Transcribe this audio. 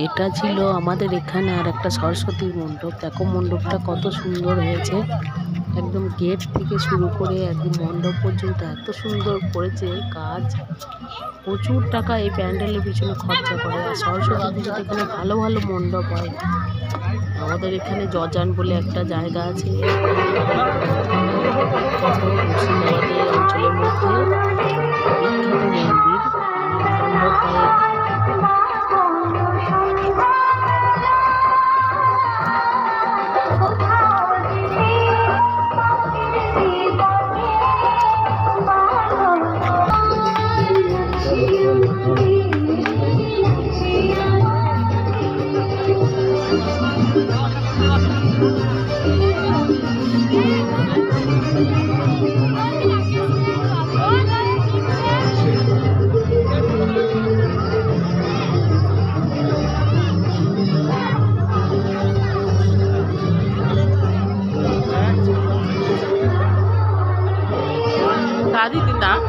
এটা ছিল আমাদের এখানে আর একটা সরস্বতীর মণ্ডপ। দেখো মণ্ডপটা কত সুন্দর হয়েছে, একদম গেট থেকে শুরু করে একদম মণ্ডপ পর্যন্ত এত সুন্দর করেছে কাজ। প্রচুর টাকা এই প্যান্ডেলের পিছনে খরচা করে। আর সরস্বতী পুজোতে এখানে ভালো ভালো মণ্ডপ হয়। আমাদের এখানে জজান বলে একটা জায়গা আছে, বিখ্যাত মুর্শিদাবাদের অঞ্চলের মধ্যে বিখ্যাত মন্দির মণ্ডপ হয়। Tadi tindak